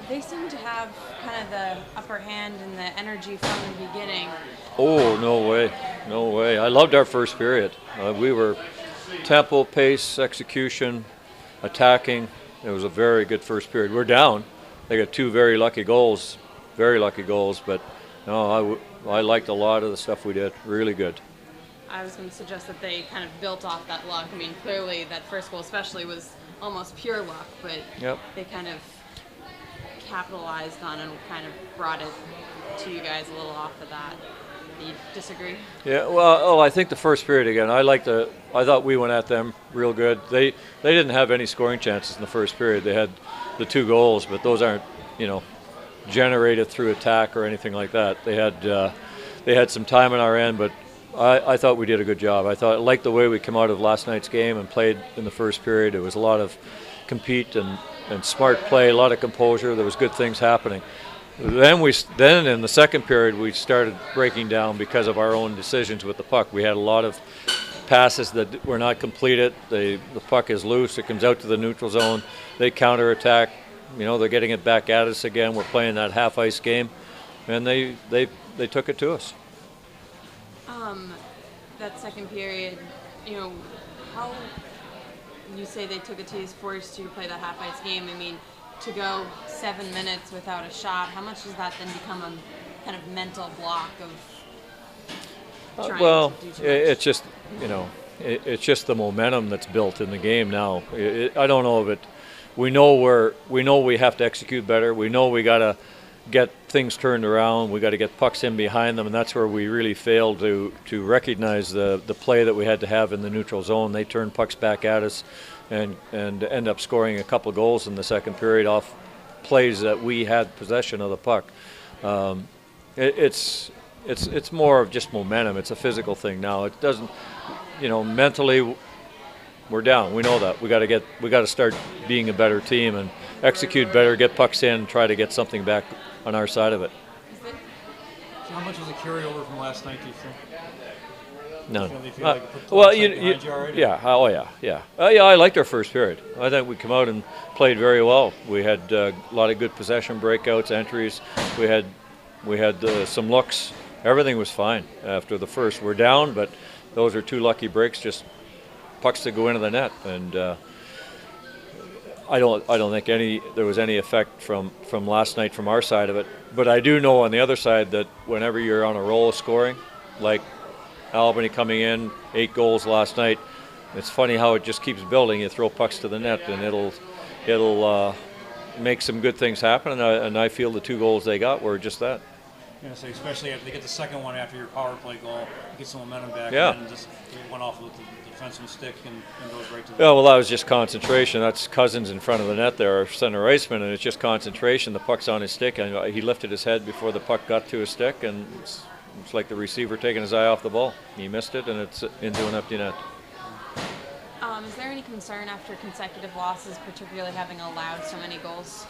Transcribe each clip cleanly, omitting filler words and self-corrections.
They seem to have kind of the upper hand and the energy from the beginning. Oh, no way. No way. I loved our first period. We were tempo, pace, execution, attacking. It was a very good first period. We're down. They got two very lucky goals, but no, I liked a lot of the stuff we did. Really good. I was going to suggest that they kind of built off that luck. I mean, clearly that first goal especially was almost pure luck, but Yep. they kind of capitalized on and kind of brought it to you guys a little off of that. Do you disagree? Yeah, well, I think the first period again. I thought we went at them real good. They didn't have any scoring chances in the first period. They had the two goals, but those aren't generated through attack or anything like that. They had some time on our end, but I thought we did a good job. I liked the way we came out of last night's game and played in the first period. It was a lot of compete and smart play, a lot of composure. There was good things happening. Then in the second period we started breaking down because of our own decisions with the puck. We had a lot of passes that were not completed. The puck is loose. It comes out to the neutral zone. They counterattack. They're getting it back at us again. We're playing that half ice game, and they took it to us. That second period, how you say they took it to us, forced you to play that half ice game. I mean, to go 7 minutes without a shot, how much does that then become a kind of mental block of trying to do too much? It's just it's just the momentum that's built in the game now. I don't know if it. We know we have to execute better. We know we got to get things turned around. We got to get pucks in behind them, and that's where we really failed to recognize the play that we had to have in the neutral zone. They turned pucks back at us, and end up scoring a couple goals in the second period off plays that we had possession of the puck. It's more of just momentum. It's a physical thing now. It doesn't, mentally we're down. We know that. We got to start being a better team and execute better, get pucks in, and try to get something back on our side of it. How much was a carryover from last night, do you think? None. Yeah. Oh yeah. Yeah, I liked our first period. I think we come out and played very well. We had a lot of good possession breakouts, entries. We had some looks. Everything was fine after the first. We're down, but those are two lucky breaks, just pucks to go into the net, and I don't think there was any effect from last night from our side of it. But I do know on the other side that whenever you're on a roll of scoring, like Albany coming in, 8 goals last night, it's funny how it just keeps building. You throw pucks to the net, and it'll make some good things happen. And I feel the 2 goals they got were just that. So especially after they get the second one after your power play goal, you get some momentum back. Yeah. And just went off with the defensive stick and goes right to the. Yeah, well, that was just concentration. That's Cousins in front of the net there, our center iceman, and it's just concentration. The puck's on his stick, and he lifted his head before the puck got to his stick, and it's like the receiver taking his eye off the ball. He missed it, and it's into an empty net. Is there any concern after consecutive losses, particularly having allowed so many goals?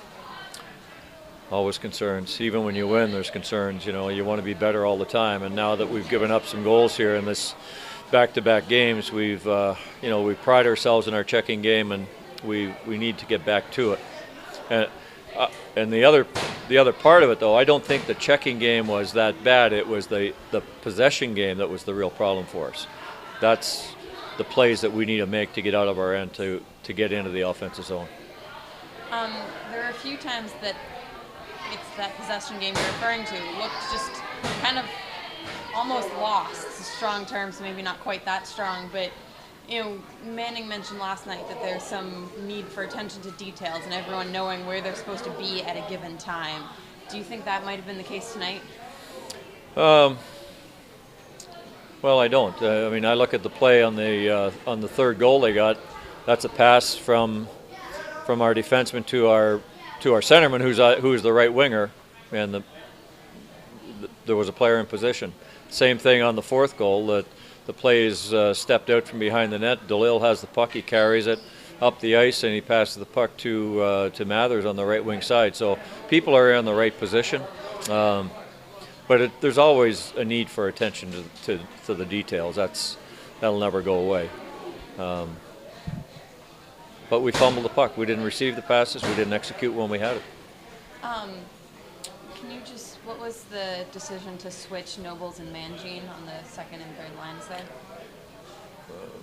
Always concerns. Even when you win, there's concerns. You want to be better all the time. And now that we've given up some goals here in this back-to-back games, we pride ourselves in our checking game, and we need to get back to it. And the other part of it, though, I don't think the checking game was that bad. It was the possession game that was the real problem for us. That's the plays that we need to make to get out of our end to get into the offensive zone. There are a few times that it's that possession game you're referring to looked just kind of almost lost. Strong terms, maybe not quite that strong, but Manning mentioned last night that there's some need for attention to details and everyone knowing where they're supposed to be at a given time. Do you think that might have been the case tonight? Well, I don't. I look at the play on the third goal they got. That's a pass from our defenseman to our centerman, who's the right winger, and there was a player in position. Same thing on the fourth goal. The play is stepped out from behind the net. DeLille has the puck. He carries it up the ice, and he passes the puck to Mathers on the right wing side. So people are in the right position. But there's always a need for attention to the details. That'll never go away. But we fumbled the puck. We didn't receive the passes. We didn't execute when we had it. Can you what was the decision to switch Nobles and Mangine on the second and third lines there?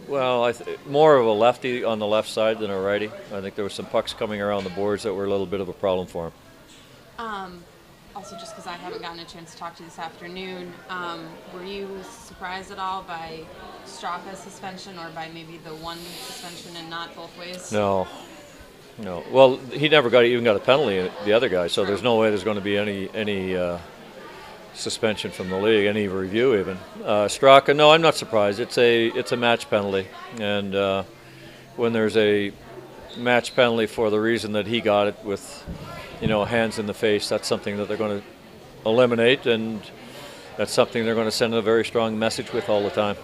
Well, more of a lefty on the left side than a righty. I think there were some pucks coming around the boards that were a little bit of a problem for him. Also, just because I haven't gotten a chance to talk to you this afternoon, were you surprised at all by Straka's suspension, or by maybe the one suspension and not both ways? No. Well, he never even got a penalty, the other guy, so there's no way there's going to be any suspension from the league, any review even. Straka, no, I'm not surprised. It's a match penalty, and when there's a match penalty for the reason that he got it with, hands in the face, that's something that they're going to eliminate, and that's something they're going to send a very strong message with all the time.